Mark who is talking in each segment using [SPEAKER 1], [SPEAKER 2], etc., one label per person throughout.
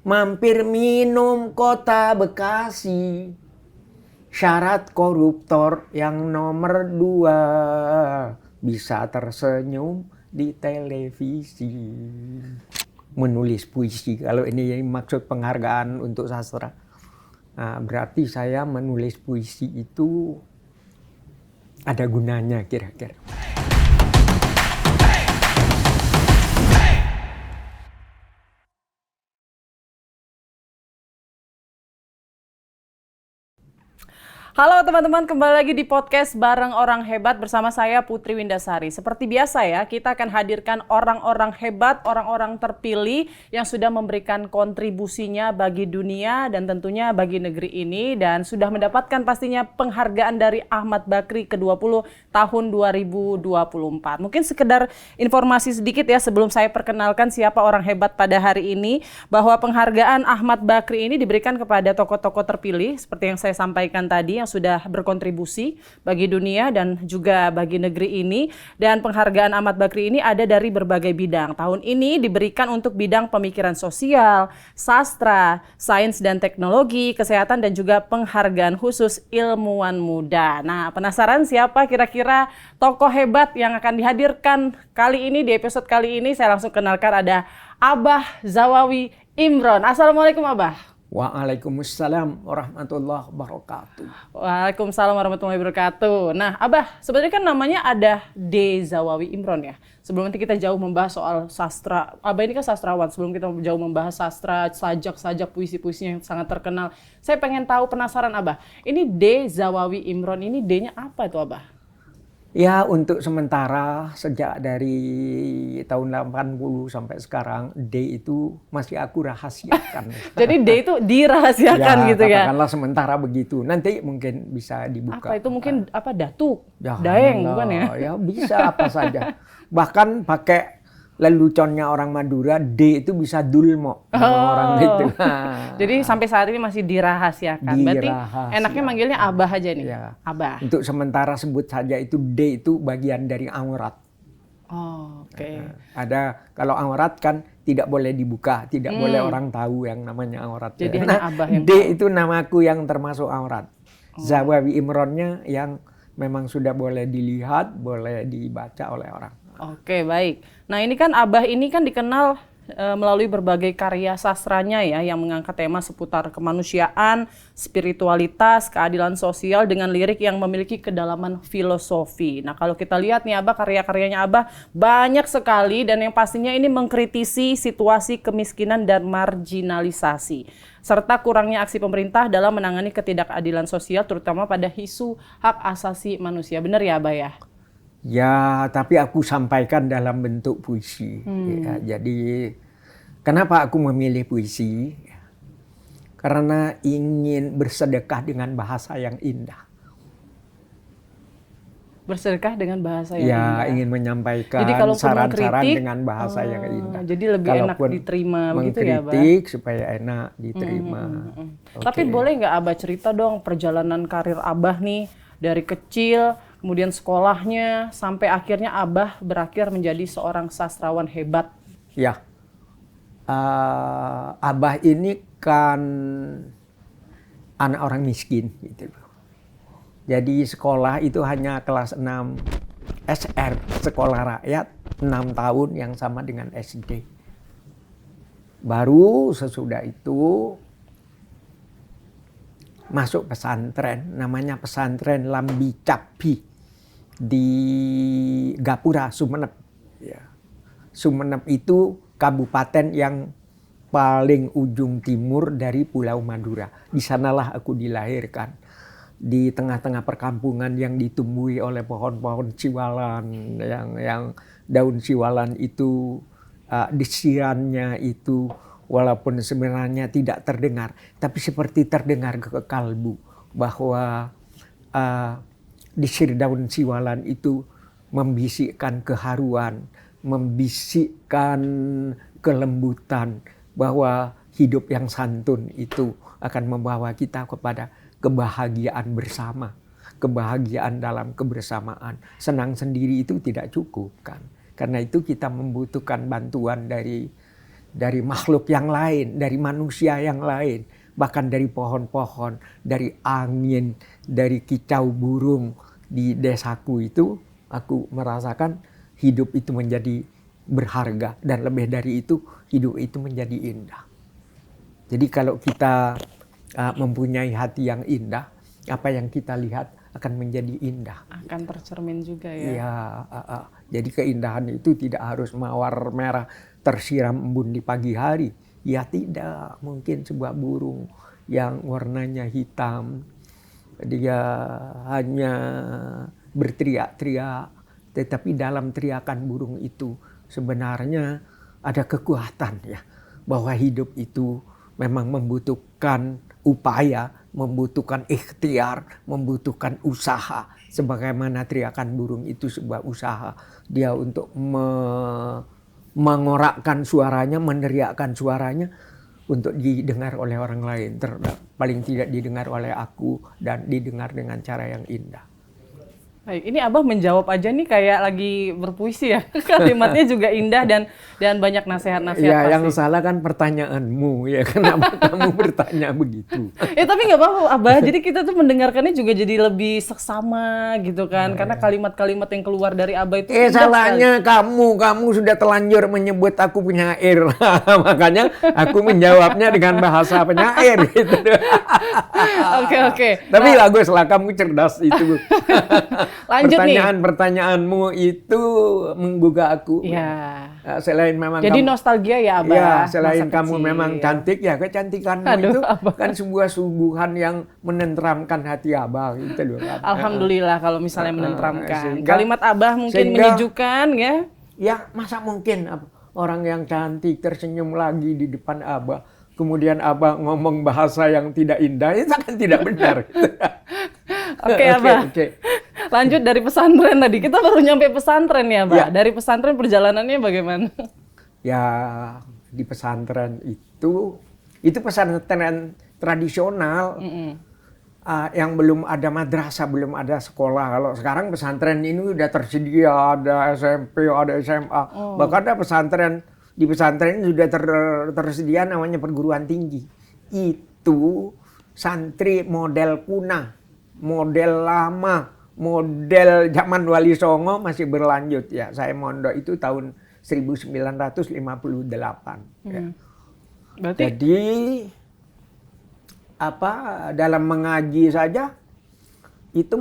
[SPEAKER 1] Mampir minum kota Bekasi. Syarat koruptor yang nomor 2 bisa tersenyum di televisi. Menulis puisi, kalau ini maksud penghargaan untuk sastra. Nah, berarti saya menulis puisi itu ada gunanya kira-kira.
[SPEAKER 2] Halo teman-teman, kembali lagi di podcast Bareng Orang Hebat bersama saya Putri Windasari. Seperti biasa ya, kita akan hadirkan orang-orang hebat, orang-orang terpilih yang sudah memberikan kontribusinya bagi dunia dan tentunya bagi negeri ini dan sudah mendapatkan pastinya penghargaan dari Ahmad Bakri ke-20 tahun 2024. Mungkin sekedar informasi sedikit ya sebelum saya perkenalkan siapa orang hebat pada hari ini, bahwa penghargaan Ahmad Bakri ini diberikan kepada tokoh-tokoh terpilih seperti yang saya sampaikan tadi yang sudah berkontribusi bagi dunia dan juga bagi negeri ini. Dan penghargaan Ahmad Bakri ini ada dari berbagai bidang. Tahun ini diberikan untuk bidang pemikiran sosial, sastra, sains dan teknologi, kesehatan dan juga penghargaan khusus ilmuwan muda. Nah, penasaran siapa kira-kira tokoh hebat yang akan dihadirkan kali ini di episode kali ini? Saya langsung kenalkan, ada Abah Zawawi Imron. Assalamualaikum Abah.
[SPEAKER 1] Waalaikumsalam warahmatullahi wabarakatuh.
[SPEAKER 2] Waalaikumsalam warahmatullahi wabarakatuh. Nah, Abah, sebenarnya kan namanya ada D. Zawawi Imron ya. Sebelum nanti kita jauh membahas soal sastra, Abah ini kan sastrawan. Sebelum kita jauh membahas sastra, sajak-sajak, puisi-puisi yang sangat terkenal, saya pengen tahu, penasaran Abah. Ini D. Zawawi Imron, ini D-nya apa itu Abah?
[SPEAKER 1] Ya, untuk sementara sejak dari tahun 80 sampai sekarang D itu masih aku rahasiakan.
[SPEAKER 2] Jadi D itu dirahasiakan gitu ya?
[SPEAKER 1] Katakanlah sementara begitu. Nanti mungkin bisa dibuka.
[SPEAKER 2] Apa itu, mungkin apa, datuk,
[SPEAKER 1] Ya,
[SPEAKER 2] daeng bukan ya?
[SPEAKER 1] Ya bisa apa saja. Bahkan pakai leluconnya orang Madura, D itu bisa dulmo orang itu.
[SPEAKER 2] Jadi sampai saat ini masih dirahasiakan. Berarti enaknya manggilnya Abah aja nih.
[SPEAKER 1] Ya.
[SPEAKER 2] Abah.
[SPEAKER 1] Untuk sementara sebut saja itu D itu bagian dari aurat.
[SPEAKER 2] Oh, oke.
[SPEAKER 1] Ada, kalau aurat kan tidak boleh dibuka, tidak boleh orang tahu yang namanya aurat.
[SPEAKER 2] Jadi hanya Abah yang
[SPEAKER 1] D
[SPEAKER 2] tahu.
[SPEAKER 1] itu namaku yang termasuk aurat. Zawawi Imronnya yang memang sudah boleh dilihat, boleh dibaca oleh orang.
[SPEAKER 2] Oke, baik. Nah, ini kan Abah ini kan dikenal melalui berbagai karya sastranya ya, yang mengangkat tema seputar kemanusiaan, spiritualitas, keadilan sosial dengan lirik yang memiliki kedalaman filosofi. Nah, kalau kita lihat nih Abah, karya-karyanya Abah banyak sekali dan yang pastinya ini mengkritisi situasi kemiskinan dan marginalisasi, serta kurangnya aksi pemerintah dalam menangani ketidakadilan sosial terutama pada isu hak asasi manusia. Benar ya Abah ya?
[SPEAKER 1] Ya, tapi aku sampaikan dalam bentuk puisi. Ya, jadi, kenapa aku memilih puisi? Karena ingin bersedekah dengan bahasa yang indah.
[SPEAKER 2] Bersedekah dengan bahasa yang
[SPEAKER 1] Ya,
[SPEAKER 2] indah.
[SPEAKER 1] ingin menyampaikan
[SPEAKER 2] Jadi kalaupun
[SPEAKER 1] saran-saran
[SPEAKER 2] mengkritik,
[SPEAKER 1] dengan bahasa yang indah.
[SPEAKER 2] jadi lebih enak diterima begitu ya, Abah?
[SPEAKER 1] Mengkritik supaya enak diterima.
[SPEAKER 2] Tapi boleh nggak Abah cerita dong perjalanan karir Abah nih dari kecil, kemudian sekolahnya, sampai akhirnya Abah berakhir menjadi seorang sastrawan hebat.
[SPEAKER 1] Ya, Abah ini kan anak orang miskin gitu. Jadi sekolah itu hanya kelas 6 SR, sekolah rakyat 6 tahun yang sama dengan SD. Baru sesudah itu masuk pesantren, namanya pesantren Lambi Capi di Gapura, Sumeneb. Ya. Sumeneb itu kabupaten yang paling ujung timur dari Pulau Madura. Di sanalah aku dilahirkan. Di tengah-tengah perkampungan yang ditumbuhi oleh pohon-pohon siwalan, yang daun siwalan itu desirannya itu walaupun sebenarnya tidak terdengar, tapi seperti terdengar ke kalbu bahwa desir daun siwalan itu membisikkan keharuan, membisikkan kelembutan, bahwa hidup yang santun itu akan membawa kita kepada kebahagiaan bersama, kebahagiaan dalam kebersamaan. Senang sendiri itu tidak cukup kan. Karena itu kita membutuhkan bantuan dari makhluk yang lain, dari manusia yang lain, bahkan dari pohon-pohon, dari angin, dari kicau burung di desaku itu, aku merasakan hidup itu menjadi berharga, dan lebih dari itu hidup itu menjadi indah. Jadi kalau kita mempunyai hati yang indah, apa yang kita lihat akan menjadi indah.
[SPEAKER 2] Akan tercermin juga ya.
[SPEAKER 1] Iya, jadi keindahan itu tidak harus mawar merah tersiram embun di pagi hari. Ya tidak, mungkin sebuah burung yang warnanya hitam, dia hanya berteriak-teriak, tetapi dalam teriakan burung itu sebenarnya ada kekuatan ya, bahwa hidup itu memang membutuhkan upaya, membutuhkan ikhtiar, membutuhkan usaha. Sebagaimana teriakan burung itu sebuah usaha. Dia untuk mengorakkan suaranya, meneriakkan suaranya untuk didengar oleh orang lain. Paling tidak didengar oleh aku dan didengar dengan cara yang indah.
[SPEAKER 2] Baik, ini Abah menjawab aja nih kayak lagi berpuisi ya. Kalimatnya juga indah dan banyak nasihat-nasihat
[SPEAKER 1] Ya,
[SPEAKER 2] pasti.
[SPEAKER 1] yang salah kan pertanyaanmu ya. Kenapa kamu bertanya begitu?
[SPEAKER 2] Tapi nggak apa-apa Abah. Jadi kita tuh mendengarkannya juga jadi lebih seksama gitu kan. Karena kalimat-kalimat yang keluar dari Abah itu indah
[SPEAKER 1] Salahnya kamu sudah telanjur menyebut aku penyair. Makanya aku menjawabnya dengan bahasa penyair gitu.
[SPEAKER 2] Oke.
[SPEAKER 1] Tapi bagus lah, kamu cerdas itu.
[SPEAKER 2] Lanjut nih.
[SPEAKER 1] Pertanyaanmu itu menggugah aku.
[SPEAKER 2] Iya.
[SPEAKER 1] Selain memang
[SPEAKER 2] Jadi
[SPEAKER 1] kamu,
[SPEAKER 2] nostalgia ya Abah.
[SPEAKER 1] ya, selain
[SPEAKER 2] masa
[SPEAKER 1] kamu
[SPEAKER 2] kecil.
[SPEAKER 1] memang cantik ya, kecantikanmu itu kan sebuah suguhan yang menenteramkan hati Abah gitu loh kan.
[SPEAKER 2] Alhamdulillah kalau misalnya menenteramkan.
[SPEAKER 1] Sehingga-
[SPEAKER 2] Kalimat Abah mungkin menyejukkan ya.
[SPEAKER 1] Ya, masa mungkin orang yang cantik tersenyum lagi di depan Abah, kemudian Abah ngomong bahasa yang tidak indah, itu kan tidak benar.
[SPEAKER 2] Oke Abah.
[SPEAKER 1] Oke.
[SPEAKER 2] Lanjut dari pesantren tadi. Kita baru nyampe pesantren ya, Mbak.
[SPEAKER 1] Ya.
[SPEAKER 2] Dari pesantren perjalanannya bagaimana?
[SPEAKER 1] Ya, di pesantren itu pesantren tradisional. Yang belum ada madrasah, belum ada sekolah. Kalau sekarang pesantren ini udah tersedia, ada SMP, ada SMA. Bahkan ada di pesantren ini sudah tersedia namanya perguruan tinggi. Itu santri model kuna, model lama, model zaman Wali Songo masih berlanjut ya. Saya mondok itu tahun 1958. Ya.
[SPEAKER 2] Berarti
[SPEAKER 1] Jadi dalam mengaji saja itu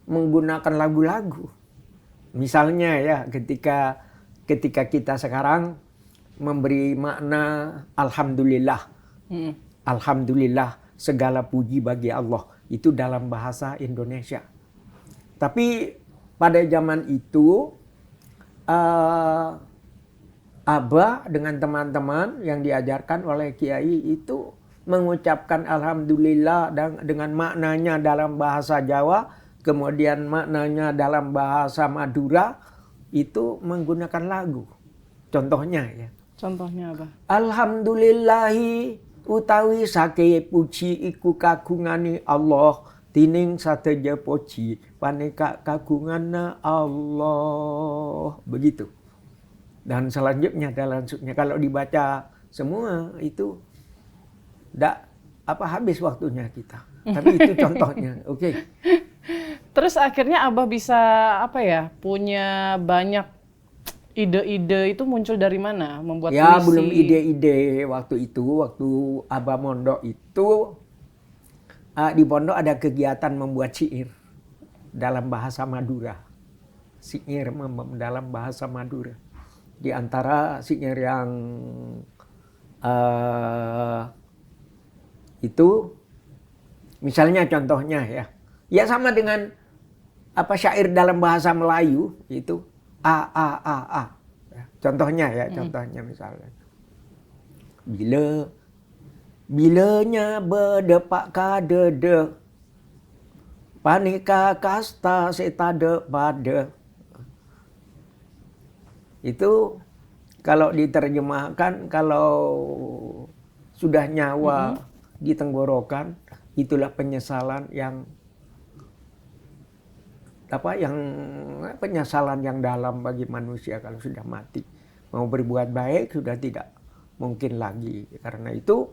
[SPEAKER 1] menggunakan lagu-lagu. Misalnya ya ketika kita sekarang memberi makna alhamdulillah. Alhamdulillah, segala puji bagi Allah. Itu dalam bahasa Indonesia. Tapi pada zaman itu Abah dengan teman-teman yang diajarkan oleh Kiai itu mengucapkan alhamdulillah dengan maknanya dalam bahasa Jawa, kemudian maknanya dalam bahasa Madura, itu menggunakan lagu. Contohnya ya.
[SPEAKER 2] contohnya Abah.
[SPEAKER 1] Alhamdulillahi utawi sake puji iku kagungane Allah, tining sateja puji paneka kagungana Allah. Begitu. Dan selanjutnya kalau dibaca semua itu tidak habis waktunya kita. Tapi itu contohnya. Oke.
[SPEAKER 2] Terus akhirnya Abah bisa punya banyak ide-ide, itu muncul dari mana membuat
[SPEAKER 1] Ya
[SPEAKER 2] puisi?
[SPEAKER 1] belum ide-ide waktu Abah mondok itu di pondok ada kegiatan membuat syair dalam bahasa Madura. Syair dalam bahasa Madura. Di antara syair yang itu misalnya contohnya ya sama dengan syair dalam bahasa Melayu itu a. Contohnya misalnya bilanya berdepak kadede panika kasta setade pada. Itu kalau diterjemahkan, kalau sudah nyawa di tenggorokan, itulah penyesalan yang penyesalan yang dalam bagi manusia kalau sudah mati. mau berbuat baik sudah tidak mungkin lagi. Karena itu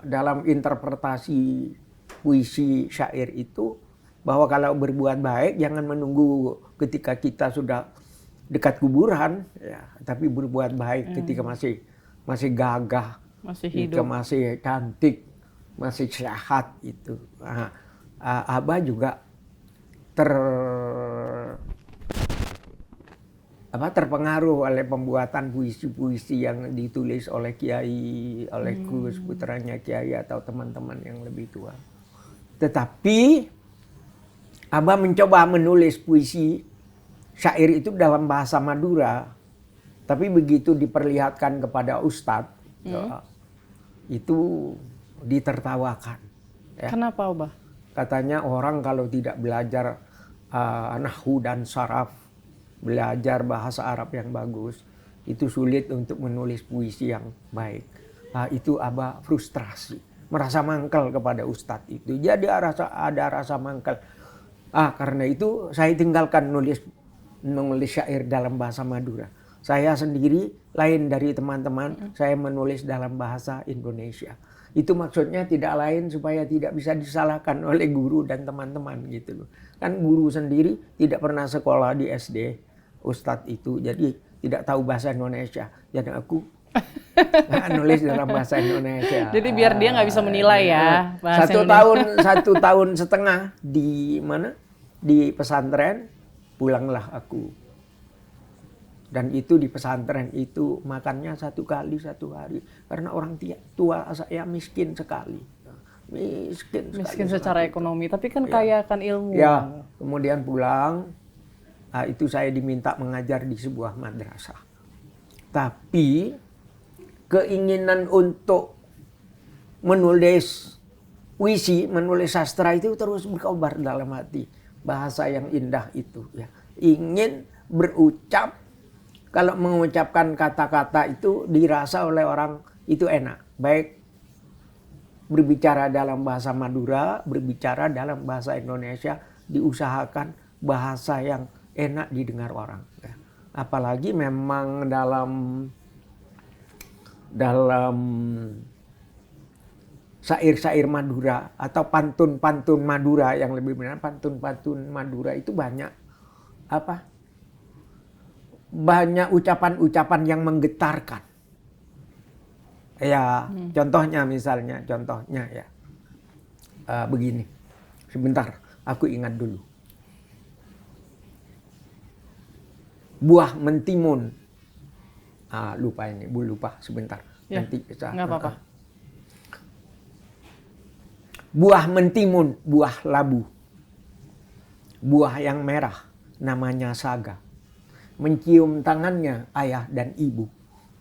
[SPEAKER 1] dalam interpretasi puisi syair itu bahwa kalau berbuat baik jangan menunggu ketika kita sudah dekat kuburan, ya, tapi berbuat baik ketika masih gagah,
[SPEAKER 2] Masih
[SPEAKER 1] ketika
[SPEAKER 2] hidup.
[SPEAKER 1] masih cantik, masih sehat itu. Abah juga terpengaruh oleh pembuatan puisi-puisi yang ditulis oleh Kiai, oleh Gus, putranya Kiai atau teman-teman yang lebih tua. Tetapi Abah mencoba menulis puisi syair itu dalam bahasa Madura, tapi begitu diperlihatkan kepada Ustadz, itu ditertawakan. Ya.
[SPEAKER 2] Kenapa, Abah?
[SPEAKER 1] Katanya orang kalau tidak belajar nahwu dan saraf, belajar bahasa Arab yang bagus, itu sulit untuk menulis puisi yang baik. Itu Abah frustrasi, merasa mangkel kepada Ustadz itu. Jadi ada rasa mangkel. Karena itu saya tinggalkan nulis syair dalam bahasa Madura. Saya sendiri lain dari teman-teman, saya menulis dalam bahasa Indonesia. Itu maksudnya tidak lain supaya tidak bisa disalahkan oleh guru dan teman-teman gitu loh. Kan guru sendiri tidak pernah sekolah di SD, Ustadz itu, jadi tidak tahu bahasa Indonesia. Jadi aku nulis dalam bahasa Indonesia.
[SPEAKER 2] Jadi biar dia nggak bisa menilai ya bahasa
[SPEAKER 1] Satu tahun setengah di mana? Di pesantren, pulanglah aku. Dan itu di pesantren itu makannya 1 kali 1 hari. Karena orang tua saya miskin sekali.
[SPEAKER 2] Miskin secara ekonomi, tapi kan kaya akan ilmu.
[SPEAKER 1] Ya, kemudian pulang, itu saya diminta mengajar di sebuah madrasah. Tapi keinginan untuk menulis puisi, menulis sastra itu terus berkobar dalam hati. Bahasa yang indah itu, ya. Ingin berucap, kalau mengucapkan kata-kata itu dirasa oleh orang itu enak. Baik berbicara dalam bahasa Madura, berbicara dalam bahasa Indonesia, diusahakan bahasa yang enak didengar orang. Ya. Apalagi memang dalam syair-syair Madura atau pantun-pantun Madura yang lebih benar, pantun-pantun Madura itu banyak banyak ucapan-ucapan yang menggetarkan. Ya, contohnya ya. Begini. Sebentar, aku ingat dulu. Buah mentimun. Lupa sebentar.
[SPEAKER 2] Ya,
[SPEAKER 1] Nanti bisa.
[SPEAKER 2] nggak apa-apa.
[SPEAKER 1] Buah mentimun, buah labu. Buah yang merah, namanya saga. Mencium tangannya ayah dan ibu,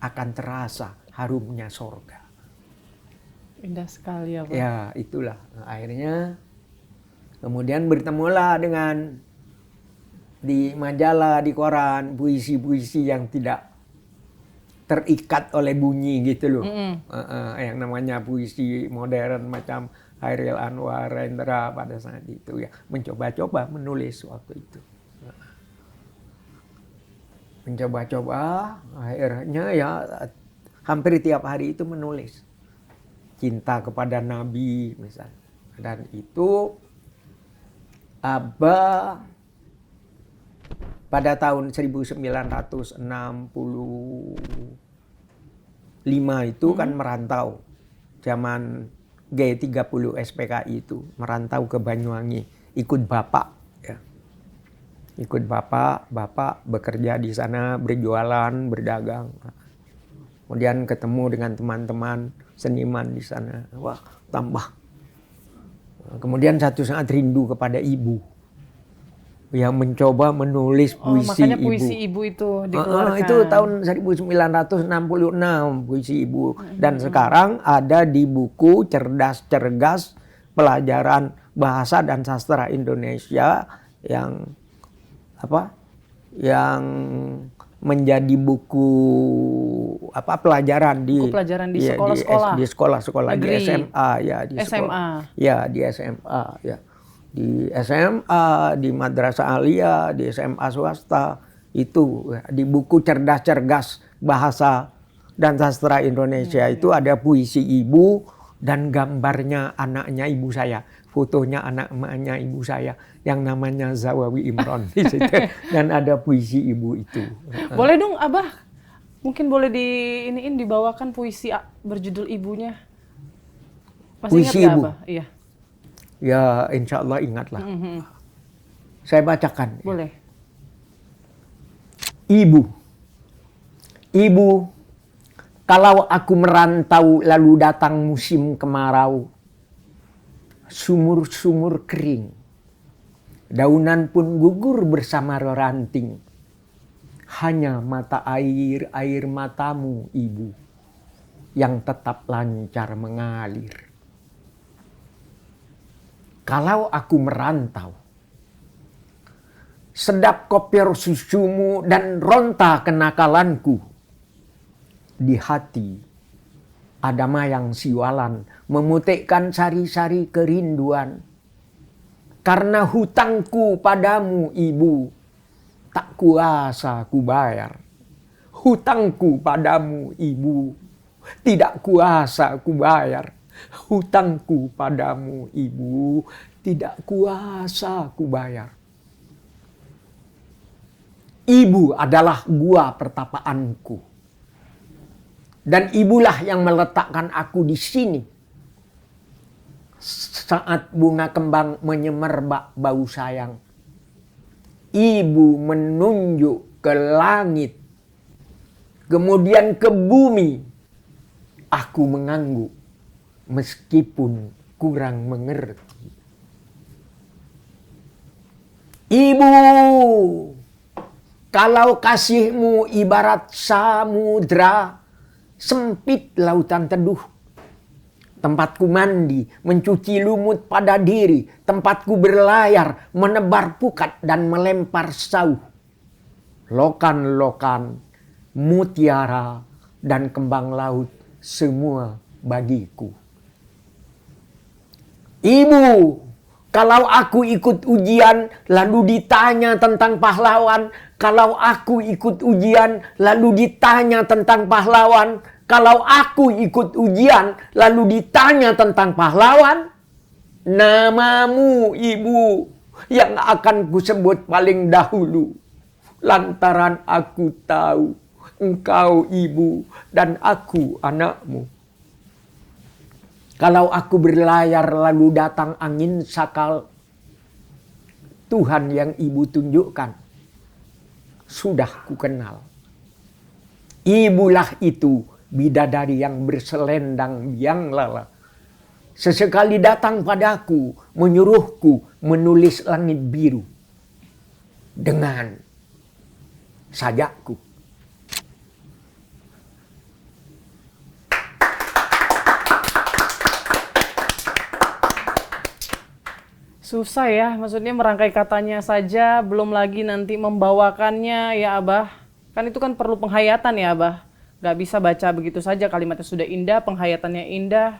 [SPEAKER 1] akan terasa harumnya sorga.
[SPEAKER 2] Indah sekali ya, Pak.
[SPEAKER 1] Ya, itulah. Akhirnya kemudian bertemulah dengan di majalah, di koran, puisi-puisi yang tidak terikat oleh bunyi gitu loh. Yang namanya puisi modern macam Hairil Anwar, Rendra pada saat itu ya. Mencoba-coba menulis waktu itu. Mencoba-coba, akhirnya ya hampir tiap hari itu menulis. Cinta kepada Nabi misalnya. Dan itu Abah pada tahun 1965 itu kan merantau. Zaman G30 SPKI itu merantau ke Banyuwangi, ikut bapak ya. Ikut bapak bekerja di sana, berjualan, berdagang. Kemudian ketemu dengan teman-teman seniman di sana. Wah, tambah. Kemudian satu saat rindu kepada ibu. Yang mencoba menulis puisi
[SPEAKER 2] makanya puisi ibu itu dikeluarkan.
[SPEAKER 1] Itu tahun 1966 puisi ibu. Dan sekarang ada di buku Cerdas-Cergas Pelajaran Bahasa dan Sastra Indonesia yang menjadi buku pelajaran di
[SPEAKER 2] sekolah-sekolah
[SPEAKER 1] di sekolah-sekolah di
[SPEAKER 2] negeri.
[SPEAKER 1] SMA ya di
[SPEAKER 2] SMA.
[SPEAKER 1] Ya di SMA ya. Di SMA, di Madrasah Aliyah, di SMA swasta Itu di buku Cerdas-Cergas Bahasa dan Sastra Indonesia itu ada puisi ibu dan gambarnya anaknya ibu saya. Fotonya anak-anaknya ibu saya yang namanya Zawawi Imron di situ. Dan ada puisi ibu itu.
[SPEAKER 2] Boleh dong Abah, mungkin boleh dibawakan puisi berjudul ibunya. Masih
[SPEAKER 1] Puisi
[SPEAKER 2] ingat nggak
[SPEAKER 1] ibu?
[SPEAKER 2] Abah? Iya.
[SPEAKER 1] Ya insya Allah ingatlah. Saya bacakan.
[SPEAKER 2] Boleh.
[SPEAKER 1] Ibu, kalau aku merantau lalu datang musim kemarau, sumur-sumur kering, daunan pun gugur bersama reranting. Hanya mata air matamu, Ibu, yang tetap lancar mengalir. Kalau aku merantau, sedap kopior susumu dan ronta kenakalanku. Di hati ada mayang siwalan memutikkan sari-sari kerinduan. Karena hutangku padamu, Ibu, tak kuasa ku bayar. Hutangku padamu, Ibu, tidak kuasa ku bayar. Hutangku padamu, Ibu, tidak kuasa ku bayar. Ibu adalah gua pertapaanku. Dan ibulah yang meletakkan aku di sini. Saat bunga kembang menyemerbak bau sayang. Ibu menunjuk ke langit. Kemudian ke bumi. Aku mengangguk meskipun kurang mengerti. Ibu, kalau kasihmu ibarat samudra, sempit lautan teduh. Tempatku mandi, mencuci lumut pada diri. Tempatku berlayar, menebar pukat dan melempar sauh. Lokan-lokan, mutiara, dan kembang laut, semua bagiku. Ibu, kalau aku ikut ujian, lalu ditanya tentang pahlawan. Kalau aku ikut ujian, lalu ditanya tentang pahlawan. Kalau aku ikut ujian, lalu ditanya tentang pahlawan. Namamu, Ibu, yang akan kusebut paling dahulu. Lantaran aku tahu engkau Ibu dan aku anakmu. Kalau aku berlayar lalu datang angin sakal, Tuhan yang Ibu tunjukkan sudah kukenal. Ibulah itu bidadari yang berselendang biang lala. Sesekali datang padaku, menyuruhku menulis langit biru dengan sajakku.
[SPEAKER 2] Susah ya, maksudnya merangkai katanya saja, belum lagi nanti membawakannya ya Abah. Kan itu kan perlu penghayatan ya Abah. Gak bisa baca begitu saja, kalimatnya sudah indah, penghayatannya indah.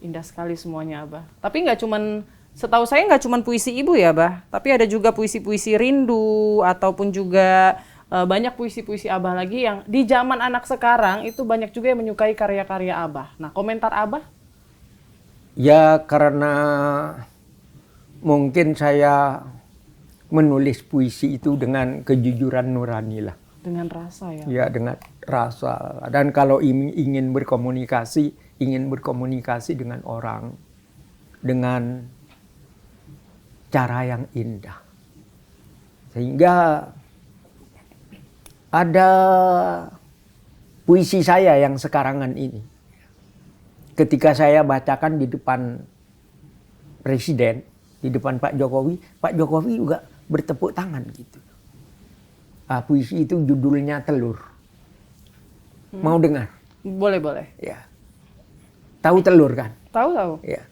[SPEAKER 2] Indah sekali semuanya Abah. Tapi nggak cuman, setahu saya nggak cuman puisi ibu ya Abah. Tapi ada juga puisi-puisi rindu, ataupun juga banyak puisi-puisi Abah lagi yang di zaman anak sekarang itu banyak juga yang menyukai karya-karya Abah. Nah, komentar Abah?
[SPEAKER 1] Ya karena mungkin saya menulis puisi itu dengan kejujuran nurani lah.
[SPEAKER 2] Dengan rasa ya?
[SPEAKER 1] Ya dengan rasa. Dan kalau ingin berkomunikasi dengan orang dengan cara yang indah. Sehingga ada puisi saya yang sekarangan ini. Ketika saya bacakan di depan Presiden, di depan Pak Jokowi juga bertepuk tangan gitu. Puisi itu judulnya Telur. Mau dengar?
[SPEAKER 2] Boleh.
[SPEAKER 1] Ya. Tahu telur kan?
[SPEAKER 2] Tahu.
[SPEAKER 1] Ya.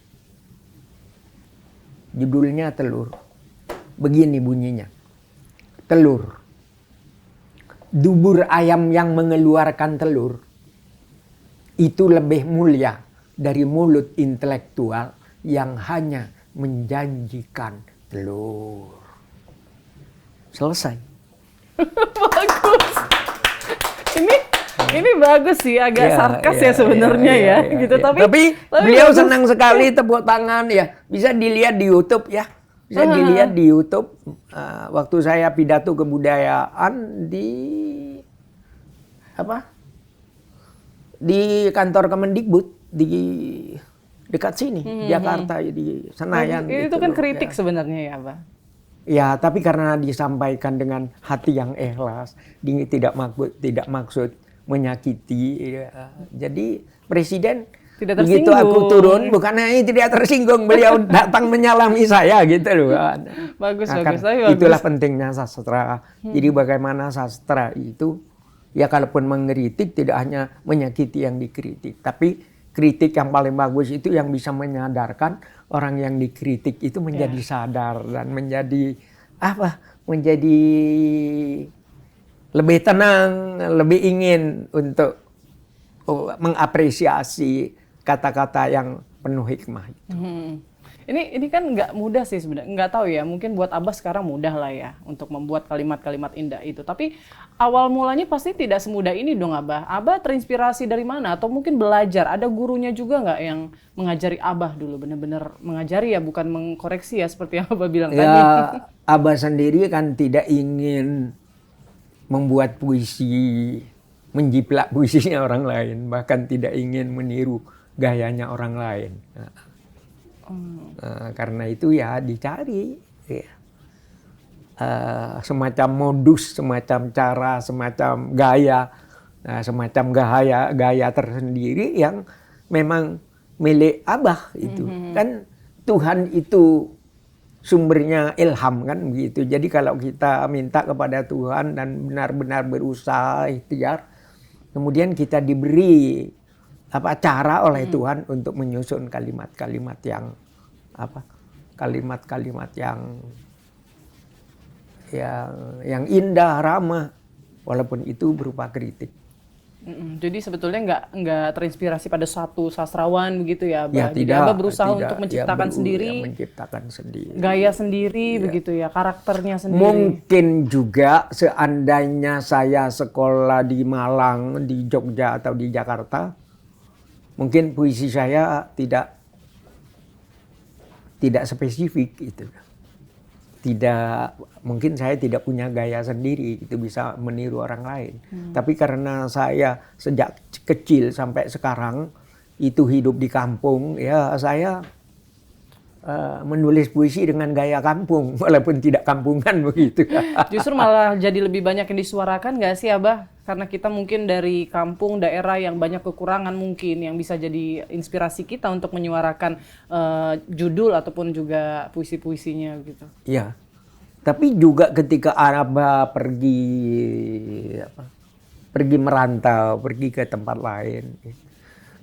[SPEAKER 1] Judulnya Telur. Begini bunyinya. Telur. Dubur ayam yang mengeluarkan telur itu lebih mulia dari mulut intelektual yang hanya menjanjikan telur. Selesai.
[SPEAKER 2] Ini bagus sih, agak sarkas ya sebenarnya ya, gitu.
[SPEAKER 1] Ya.
[SPEAKER 2] Tapi
[SPEAKER 1] beliau
[SPEAKER 2] bagus.
[SPEAKER 1] senang sekali tepuk tangan ya. Bisa dilihat di YouTube ya. Bisa dilihat di YouTube waktu saya pidato kebudayaan di di kantor Kemendikbud di dekat sini, Jakarta di Senayan.
[SPEAKER 2] Itu
[SPEAKER 1] gitu
[SPEAKER 2] kan
[SPEAKER 1] loh,
[SPEAKER 2] kritik
[SPEAKER 1] ya.
[SPEAKER 2] sebenarnya ya, Abah.
[SPEAKER 1] Ya, tapi karena disampaikan dengan hati yang ikhlas, tidak maksud menyakiti. Ya. Jadi presiden
[SPEAKER 2] Tidak
[SPEAKER 1] begitu
[SPEAKER 2] tersinggung.
[SPEAKER 1] aku turun, bukannya tidak tersinggung, beliau datang menyalami saya gitu loh.
[SPEAKER 2] Bagus.
[SPEAKER 1] Itulah pentingnya sastra. Jadi bagaimana sastra itu, ya kalaupun mengkritik tidak hanya menyakiti yang dikritik, tapi kritik yang paling bagus itu yang bisa menyadarkan orang yang dikritik itu menjadi sadar dan menjadi menjadi lebih tenang, lebih ingin untuk mengapresiasi kata-kata yang penuh hikmah itu.
[SPEAKER 2] Ini kan nggak mudah sih sebenarnya, nggak tahu ya, mungkin buat Abah sekarang mudah lah ya untuk membuat kalimat-kalimat indah itu. Tapi awal mulanya pasti tidak semudah ini dong Abah. Abah terinspirasi dari mana? Atau mungkin belajar? Ada gurunya juga nggak yang mengajari Abah dulu? Benar-benar mengajari ya, bukan mengkoreksi ya seperti yang Abah bilang tadi.
[SPEAKER 1] Abah sendiri kan tidak ingin membuat puisi, menjiplak puisinya orang lain. Bahkan tidak ingin meniru gayanya orang lain. Karena itu ya dicari ya. Semacam modus, semacam cara, semacam gaya, gaya tersendiri yang memang milik Abah itu. Kan Tuhan itu sumbernya ilham kan begitu. Jadi kalau kita minta kepada Tuhan dan benar-benar berusaha ikhtiar, kemudian kita diberi cara oleh Tuhan untuk menyusun kalimat-kalimat yang indah, ramah, walaupun itu berupa kritik.
[SPEAKER 2] Jadi sebetulnya nggak terinspirasi pada satu sastrawan begitu ya, Abah.
[SPEAKER 1] Ya,
[SPEAKER 2] Jadi Abah berusaha untuk menciptakan sendiri, gaya sendiri begitu ya, karakternya sendiri.
[SPEAKER 1] Mungkin juga seandainya saya sekolah di Malang, di Jogja atau di Jakarta, mungkin puisi saya tidak spesifik itu. Mungkin saya tidak punya gaya sendiri, itu bisa meniru orang lain. Tapi karena saya sejak kecil sampai sekarang itu hidup di kampung, ya saya menulis puisi dengan gaya kampung, walaupun tidak kampungan begitu.
[SPEAKER 2] Justru malah jadi lebih banyak yang disuarakan nggak sih Abah? Karena kita mungkin dari kampung, daerah yang banyak kekurangan mungkin, yang bisa jadi inspirasi kita untuk menyuarakan judul ataupun juga puisi-puisinya gitu.
[SPEAKER 1] Iya, tapi juga ketika Abah pergi merantau, pergi ke tempat lain,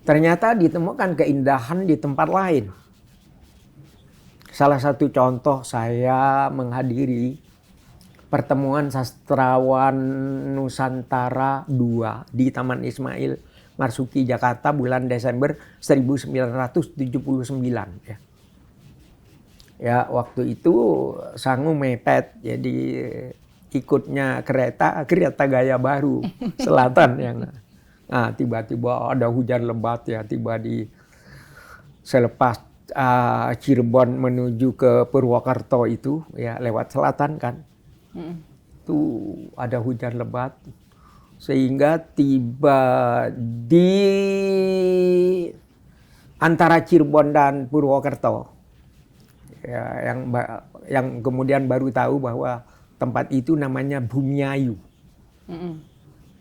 [SPEAKER 1] ternyata ditemukan keindahan di tempat lain. Salah satu contoh, saya menghadiri pertemuan sastrawan Nusantara II di Taman Ismail Marzuki, Jakarta bulan Desember 1979. Ya, waktu itu sangu mepet, jadi ikutnya kereta gaya baru selatan yang tiba-tiba ada hujan lebat ya, tiba di selepas Cirebon menuju ke Purwokerto itu ya lewat selatan kan. Itu ada hujan lebat sehingga tiba di antara Cirebon dan Purwokerto ya, yang kemudian baru tahu bahwa tempat itu namanya Bumiayu.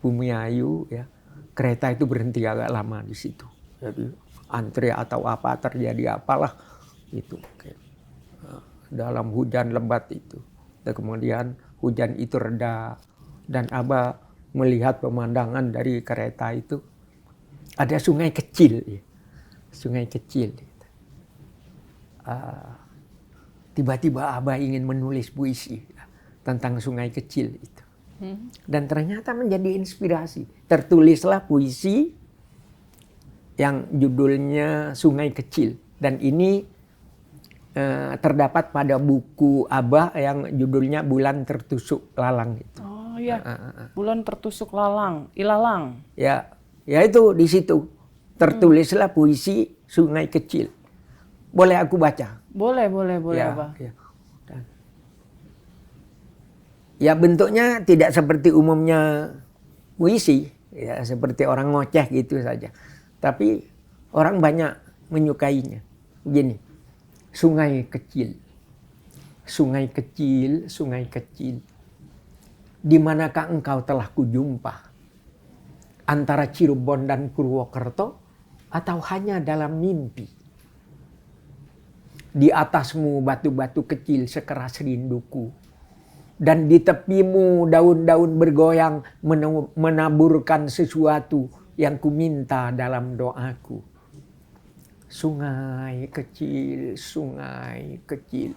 [SPEAKER 1] Bumiayu ya, kereta itu berhenti agak lama di situ. Jadi antri atau apa, terjadi apalah itu dalam hujan lebat itu. Dan kemudian hujan itu reda dan Abah melihat pemandangan dari kereta itu, ada sungai kecil, sungai kecil. Tiba-tiba Abah ingin menulis puisi tentang sungai kecil itu, dan ternyata menjadi inspirasi. Tertulislah puisi yang judulnya Sungai Kecil, dan ini terdapat pada buku Abah yang judulnya Bulan Tertusuk Lalang itu.
[SPEAKER 2] Oh iya, bulan tertusuk ilalang.
[SPEAKER 1] Ya, ya itu di situ tertulislah puisi Sungai Kecil. Boleh aku baca?
[SPEAKER 2] Boleh
[SPEAKER 1] Ya,
[SPEAKER 2] Abah.
[SPEAKER 1] ya. Ya bentuknya tidak seperti umumnya puisi, ya seperti orang ngoceh gitu saja. Tapi orang banyak menyukainya. Begini, sungai kecil, sungai kecil, sungai kecil. Di manakah engkau telah kujumpa? Antara Cirebon dan Purwokerto atau hanya dalam mimpi? Di atasmu batu-batu kecil sekeras rinduku. Dan di tepimu daun-daun bergoyang menaburkan sesuatu yang kuminta dalam doaku. Sungai kecil, sungai kecil.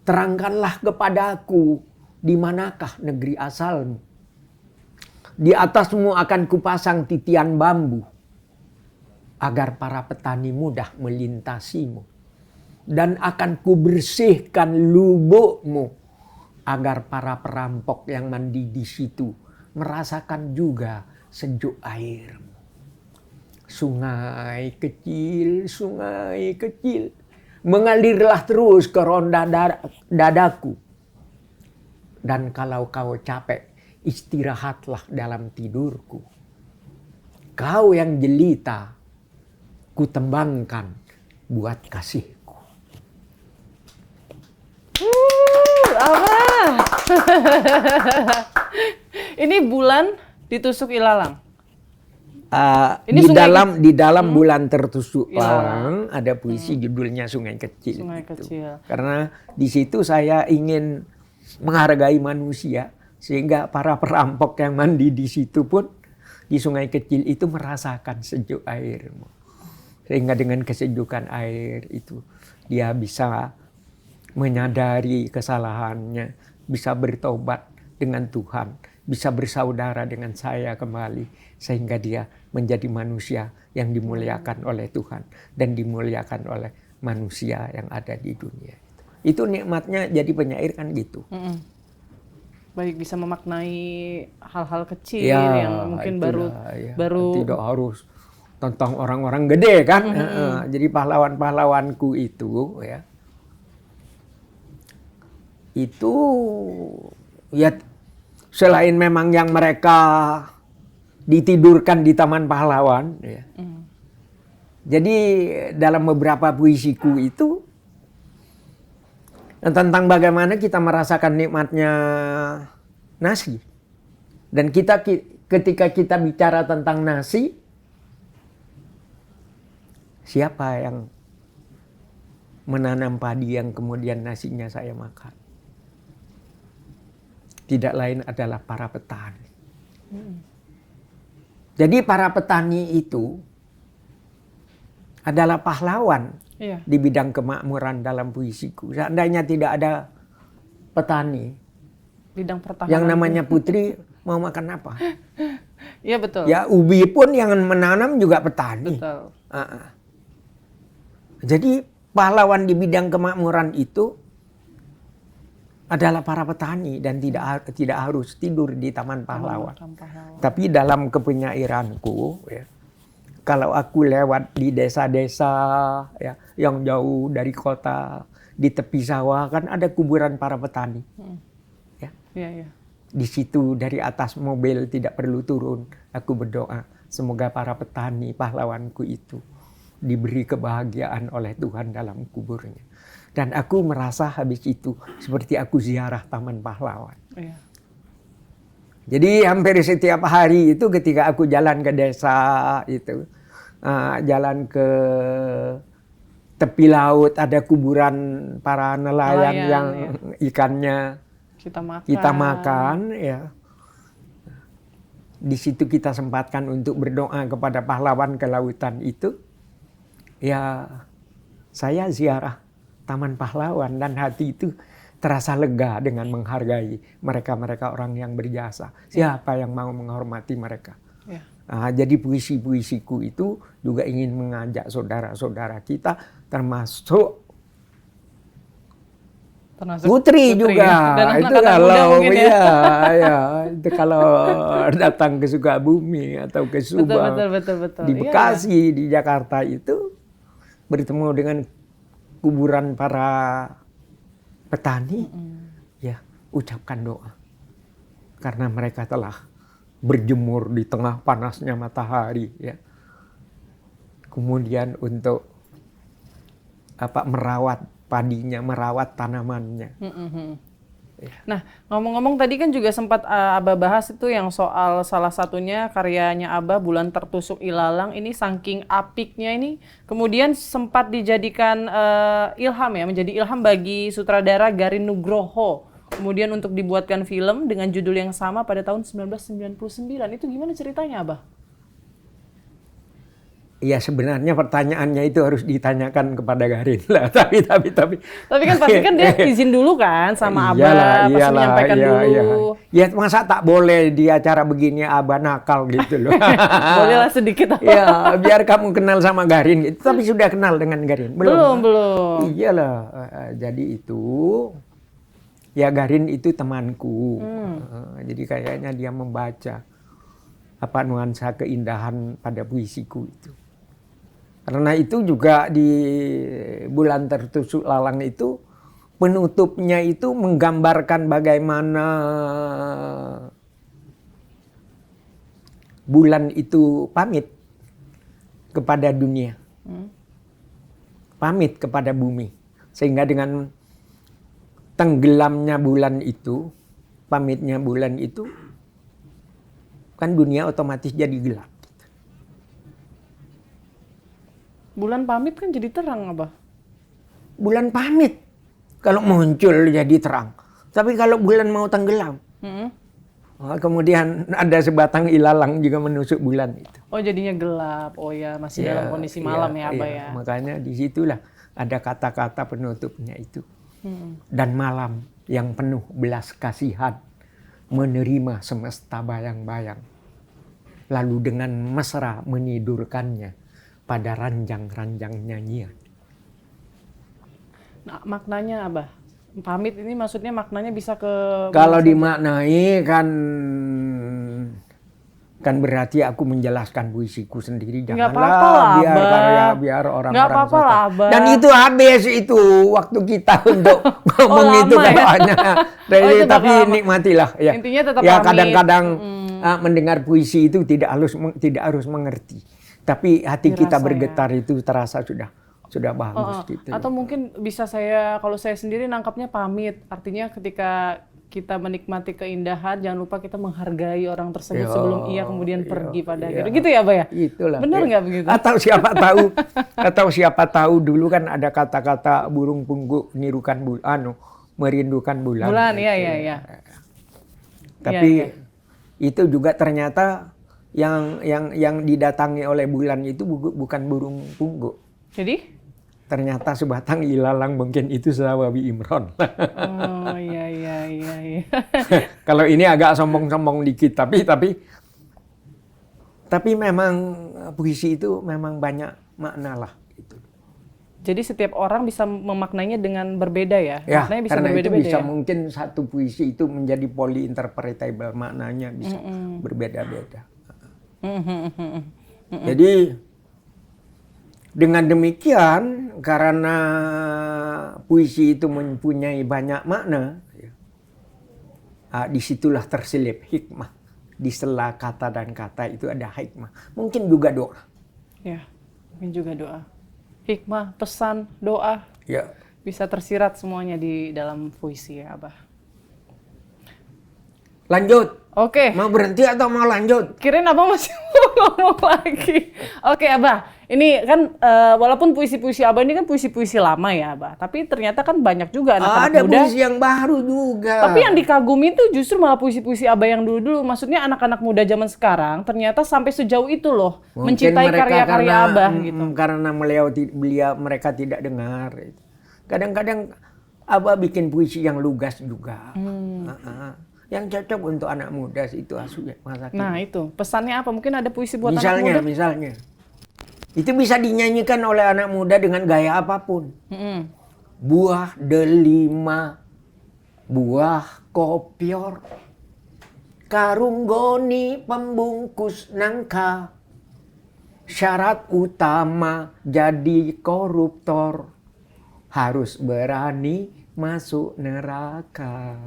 [SPEAKER 1] Terangkanlah kepadaku di manakah negeri asalmu. Di atasmu akan kupasang titian bambu agar para petani mudah melintasimu. Dan akan kubersihkan lubukmu agar para perampok yang mandi di situ merasakan juga sejuk airmu. Sungai kecil, mengalirlah terus ke ronda dadaku. Dan kalau kau capek, istirahatlah dalam tidurku. Kau yang jelita, kutembangkan buat kasihku.
[SPEAKER 2] Apa? Ini bulan ditusuk ilalang. Ini
[SPEAKER 1] Di dalam bulan tertusuk ilalang ada puisi judulnya Sungai Kecil.
[SPEAKER 2] Sungai Kecil.
[SPEAKER 1] Karena di situ saya ingin menghargai manusia sehingga para perampok yang mandi di situ pun di Sungai Kecil itu merasakan sejuk air. Sehingga dengan kesejukan air itu dia bisa menyadari kesalahannya, bisa bertobat dengan Tuhan, bisa bersaudara dengan saya kembali, sehingga dia menjadi manusia yang dimuliakan oleh Tuhan dan dimuliakan oleh manusia yang ada di dunia. Itu nikmatnya jadi penyair kan gitu.
[SPEAKER 2] Baik, bisa memaknai hal-hal kecil yang mungkin baru
[SPEAKER 1] tidak harus tentang orang-orang gede kan. Jadi pahlawan-pahlawanku itu ya. Itu ya selain memang yang mereka ditidurkan di Taman Pahlawan ya. Jadi dalam beberapa puisiku itu tentang bagaimana kita merasakan nikmatnya nasi. Dan ketika kita bicara tentang nasi, siapa yang menanam padi yang kemudian nasinya saya makan? Tidak lain adalah para petani. Jadi para petani itu adalah pahlawan di bidang kemakmuran dalam puisiku. Seandainya tidak ada petani,
[SPEAKER 2] bidang pertahanan
[SPEAKER 1] yang namanya Putri mau makan apa?
[SPEAKER 2] Iya betul.
[SPEAKER 1] Ya ubi pun yang menanam juga petani.
[SPEAKER 2] Betul.
[SPEAKER 1] Jadi pahlawan di bidang kemakmuran itu adalah para petani dan tidak harus tidur di Taman Pahlawan. Tapi dalam kepenyairanku, ya, kalau aku lewat di desa-desa ya, yang jauh dari kota, di tepi sawah kan ada kuburan para petani. Ya. Di situ dari atas mobil tidak perlu turun, aku berdoa semoga para petani pahlawanku itu diberi kebahagiaan oleh Tuhan dalam kuburnya. Dan aku merasa habis itu seperti aku ziarah Taman Pahlawan. Jadi hampir setiap hari itu ketika aku jalan ke desa itu, jalan ke tepi laut ada kuburan para nelayan yang ikannya kita makan ya. Di situ kita sempatkan untuk berdoa kepada pahlawan kelautan itu. Ya saya ziarah Taman Pahlawan dan hati itu terasa lega dengan menghargai mereka-mereka orang yang berjasa. Siapa yang mau menghormati mereka? Jadi puisi-puisiku itu juga ingin mengajak saudara-saudara kita termasuk
[SPEAKER 2] Termasuk
[SPEAKER 1] Putri juga.
[SPEAKER 2] Dan
[SPEAKER 1] Itu
[SPEAKER 2] anak-anak muda
[SPEAKER 1] kalau
[SPEAKER 2] mungkin ya.
[SPEAKER 1] ya, itu kalau datang ke Sukabumi atau ke Subang,
[SPEAKER 2] Betul.
[SPEAKER 1] di
[SPEAKER 2] Iya,
[SPEAKER 1] Bekasi, di Jakarta itu bertemu dengan kuburan para petani, ya ucapkan doa. Karena mereka telah berjemur di tengah panasnya matahari, ya. Kemudian untuk merawat padinya, merawat tanamannya.
[SPEAKER 2] Nah, ngomong-ngomong tadi kan juga sempat Abah bahas itu yang soal salah satunya karyanya Abah Bulan Tertusuk Ilalang ini saking apiknya ini kemudian sempat dijadikan ilham ya, menjadi ilham bagi sutradara Garin Nugroho. Kemudian untuk dibuatkan film dengan judul yang sama pada tahun 1999. Itu gimana ceritanya, Abah?
[SPEAKER 1] Ya sebenarnya pertanyaannya itu harus ditanyakan kepada Garin lah. Tapi
[SPEAKER 2] kan pasti kan dia izin dulu kan sama Abah, pasti menyampaikan dulu.
[SPEAKER 1] Ya masa tak boleh di acara begini Abah nakal gitu loh.
[SPEAKER 2] Bolehlah sedikit.
[SPEAKER 1] Ya biar kamu kenal sama Garin gitu. Tapi sudah kenal dengan Garin?
[SPEAKER 2] Belum.
[SPEAKER 1] Iyalah. Jadi itu ya Garin itu temanku. Jadi kayaknya dia membaca nuansa keindahan pada puisiku itu. Karena itu juga di Bulan Tertusuk Lalang itu penutupnya itu menggambarkan bagaimana bulan itu pamit kepada dunia. Pamit kepada bumi. Sehingga dengan tenggelamnya bulan itu, pamitnya bulan itu, kan dunia otomatis jadi gelap.
[SPEAKER 2] Bulan pamit kan jadi terang, Abah.
[SPEAKER 1] Bulan pamit kalau muncul jadi terang. Tapi kalau bulan mau tenggelam, kemudian ada sebatang ilalang juga menusuk bulan itu.
[SPEAKER 2] Oh jadinya gelap. Oh ya masih dalam kondisi malam ya Abah ya.
[SPEAKER 1] Makanya disitulah ada kata-kata penutupnya itu. Dan malam yang penuh belas kasihan menerima semesta bayang-bayang. Lalu dengan mesra menidurkannya pada ranjang-ranjang nyanyian.
[SPEAKER 2] Nah, maknanya Abah, pamit ini maksudnya maknanya bisa ke...
[SPEAKER 1] Kalau dimaknai kan berarti aku menjelaskan puisiku sendiri. Janganlah biar orang-orang
[SPEAKER 2] Abah.
[SPEAKER 1] Dan itu habis itu waktu kita untuk ngomong itu kayaknya. Tapi nikmatilah ya.
[SPEAKER 2] Intinya tetap
[SPEAKER 1] ya kadang-kadang mendengar puisi itu tidak harus mengerti. Tapi hati kita bergetar itu terasa sudah bagus gitu.
[SPEAKER 2] Atau mungkin bisa kalau saya sendiri nangkapnya pamit. Artinya ketika kita menikmati keindahan, jangan lupa kita menghargai orang tersebut sebelum ia kemudian pergi pada akhirnya. Gitu ya, Abah ya?
[SPEAKER 1] Itulah.
[SPEAKER 2] Benar nggak begitu?
[SPEAKER 1] Atau siapa tahu dulu kan ada kata-kata burung pungguk nirukan merindukan bulan.
[SPEAKER 2] Bulan, iya.
[SPEAKER 1] Tapi itu juga ternyata yang didatangi oleh bulan itu bukan burung pungguk.
[SPEAKER 2] Jadi?
[SPEAKER 1] Ternyata sebatang ilalang mungkin itu Sawawi Imron.
[SPEAKER 2] Oh iya.
[SPEAKER 1] Kalau ini agak sombong-sombong dikit, tapi memang puisi itu memang banyak makna lah. Gitu.
[SPEAKER 2] Jadi setiap orang bisa memaknainya dengan berbeda ya?
[SPEAKER 1] Maknanya bisa karena itu bisa mungkin satu puisi itu menjadi polyinterpretable, maknanya bisa berbeda-beda. Jadi dengan demikian karena puisi itu mempunyai banyak makna, disitulah terselip hikmah. Di sela kata dan kata itu ada hikmah. Mungkin juga doa.
[SPEAKER 2] Ya, mungkin juga doa. Hikmah, pesan, doa.
[SPEAKER 1] Ya.
[SPEAKER 2] Bisa tersirat semuanya di dalam puisi ya, Abah.
[SPEAKER 1] Lanjut.
[SPEAKER 2] Oke.
[SPEAKER 1] Mau berhenti atau mau lanjut?
[SPEAKER 2] Kirain Abah masih mau ngomong lagi. Oke, Abah. Ini kan walaupun puisi-puisi Abah ini kan puisi-puisi lama ya, Abah. Tapi ternyata kan banyak juga anak-anak muda. Ada
[SPEAKER 1] puisi yang baru juga.
[SPEAKER 2] Tapi yang dikagumi itu justru malah puisi-puisi Abah yang dulu-dulu. Maksudnya anak-anak muda zaman sekarang ternyata sampai sejauh itu loh. Mungkin mencintai karya-karya Abah gitu.
[SPEAKER 1] Karena mereka tidak dengar. Kadang-kadang Abah bikin puisi yang lugas juga. Yang cocok untuk anak muda itu masa kini.
[SPEAKER 2] Nah itu, pesannya apa? Mungkin ada puisi buat anak muda?
[SPEAKER 1] Misalnya. Itu bisa dinyanyikan oleh anak muda dengan gaya apapun. Buah delima buah kopior, karung goni pembungkus nangka. Syarat utama jadi koruptor, harus berani masuk neraka.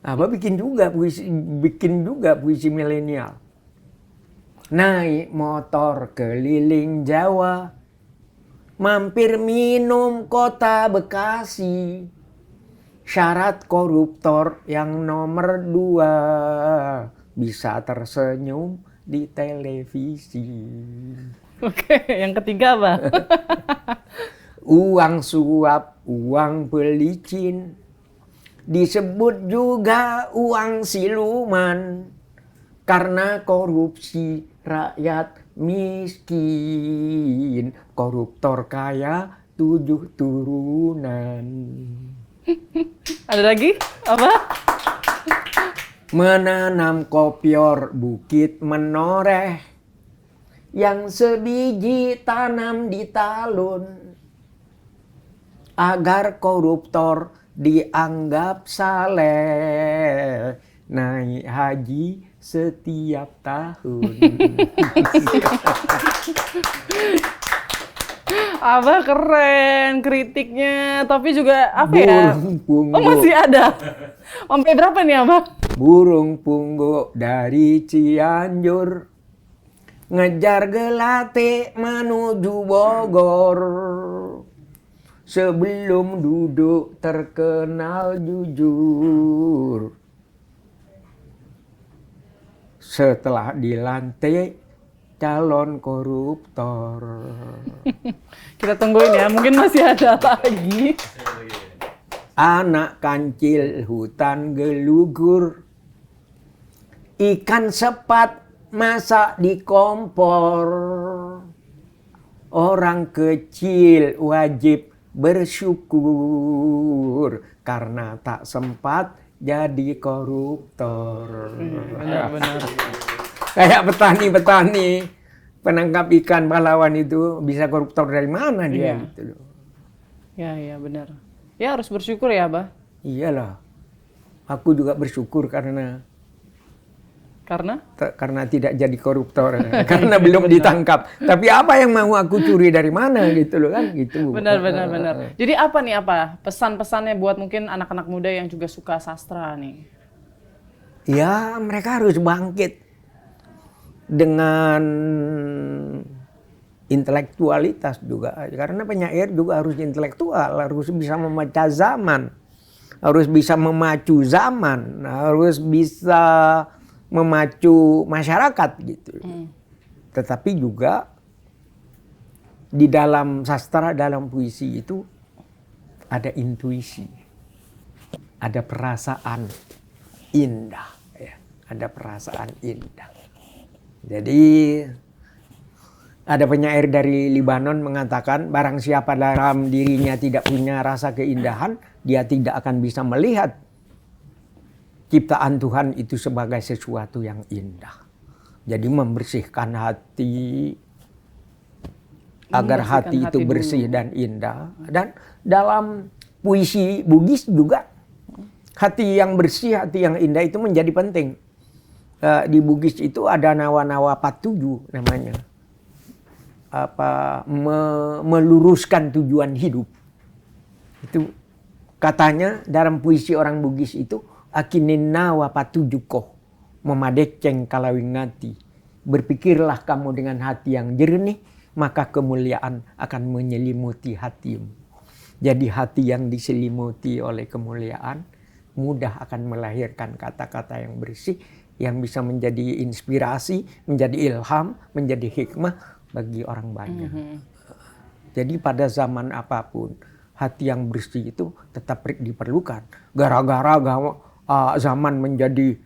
[SPEAKER 1] Abah bikin juga puisi milenial. Naik motor keliling Jawa, mampir minum kota Bekasi. Syarat koruptor yang nomor 2, bisa tersenyum di televisi.
[SPEAKER 2] Oke, yang ketiga apa?
[SPEAKER 1] Uang suap, uang pelicin, disebut juga uang siluman. Karena korupsi rakyat miskin, koruptor kaya 7 turunan.
[SPEAKER 2] Ada lagi? Apa?
[SPEAKER 1] Menanam kopior bukit menoreh, yang sebiji tanam di talun. Agar koruptor dianggap saleh, naik haji setiap tahun.
[SPEAKER 2] Abah keren kritiknya, tapi juga apa ya?
[SPEAKER 1] Burung punggo,
[SPEAKER 2] Oh masih ada. Sampai berapa nih Abah?
[SPEAKER 1] burung punggo dari Cianjur, ngejar gelate menuju Bogor. Sebelum duduk terkenal jujur, setelah dilantik calon koruptor.
[SPEAKER 2] Kita tungguin ya, mungkin masih ada lagi.
[SPEAKER 1] Anak kancil hutan gelugur, ikan sepat masak di kompor. Orang kecil wajib bersyukur karena tak sempat jadi koruptor.
[SPEAKER 2] Benar-benar.
[SPEAKER 1] Kayak petani-petani penangkap ikan pahlawan itu bisa koruptor dari mana dia?
[SPEAKER 2] Iya.
[SPEAKER 1] Gitu loh.
[SPEAKER 2] Ya benar. Ya harus bersyukur ya Abah.
[SPEAKER 1] Iyalah, aku juga bersyukur karena tidak jadi koruptor, karena belum ditangkap. Tapi apa yang mau aku curi dari mana gitu loh kan gitu.
[SPEAKER 2] Benar. Jadi apa nih pesan-pesannya buat mungkin anak-anak muda yang juga suka sastra nih?
[SPEAKER 1] Ya mereka harus bangkit dengan intelektualitas juga, karena penyair juga harus intelektual, harus bisa membaca zaman, harus bisa memacu zaman, harus bisa memacu masyarakat gitu. Tetapi juga di dalam sastra, dalam puisi itu ada intuisi, ada perasaan indah, ya. Ada perasaan indah. Jadi ada penyair dari Libanon mengatakan, barang siapa dalam dirinya tidak punya rasa keindahan, dia tidak akan bisa melihat ciptaan Tuhan itu sebagai sesuatu yang indah. Jadi membersihkan hati, agar hati itu bersih dan indah. Dan dalam puisi Bugis juga, hati yang bersih, hati yang indah itu menjadi penting. Di Bugis itu ada nawa-nawa 47 namanya. Meluruskan tujuan hidup. Itu katanya dalam puisi orang Bugis itu, akinin nawa patujukoh, memadeceng kalawingati. Berpikirlah kamu dengan hati yang jernih, maka kemuliaan akan menyelimuti hatimu. Jadi hati yang diselimuti oleh kemuliaan mudah akan melahirkan kata-kata yang bersih, yang bisa menjadi inspirasi, menjadi ilham, menjadi hikmah bagi orang banyak. Jadi pada zaman apapun, hati yang bersih itu tetap diperlukan. Gara-gara zaman menjadi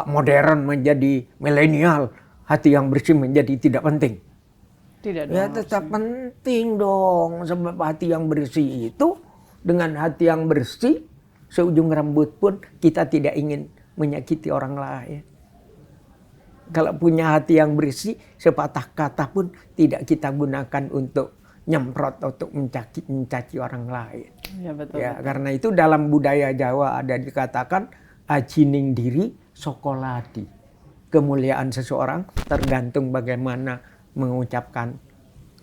[SPEAKER 1] modern, menjadi milenial, hati yang bersih menjadi tidak penting.
[SPEAKER 2] Tidak dong.
[SPEAKER 1] Ya tetap penting dong, sebab hati yang bersih itu, dengan hati yang bersih, seujung rambut pun kita tidak ingin menyakiti orang lain. Kalau punya hati yang bersih, sepatah kata pun tidak kita gunakan untuk nyemprot untuk mencaci orang lain.
[SPEAKER 2] Ya, betul.
[SPEAKER 1] Ya, karena itu dalam budaya Jawa ada dikatakan ajining diri sokoladi. Kemuliaan seseorang tergantung bagaimana mengucapkan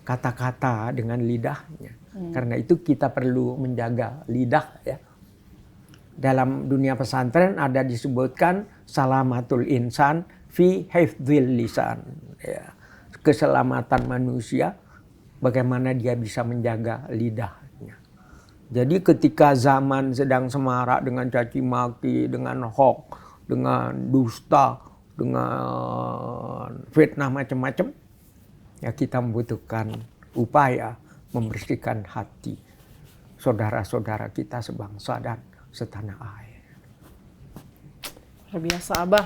[SPEAKER 1] kata-kata dengan lidahnya. Karena itu kita perlu menjaga lidah ya. Dalam dunia pesantren ada disebutkan salamatul insan fi hifdzil lisan. Ya. Keselamatan manusia bagaimana dia bisa menjaga lidahnya. Jadi ketika zaman sedang semarak dengan caci maki, dengan hoax, dengan dusta, dengan fitnah macam-macam, ya kita membutuhkan upaya membersihkan hati saudara-saudara kita sebangsa dan setanah air.
[SPEAKER 2] Luar biasa, Abah.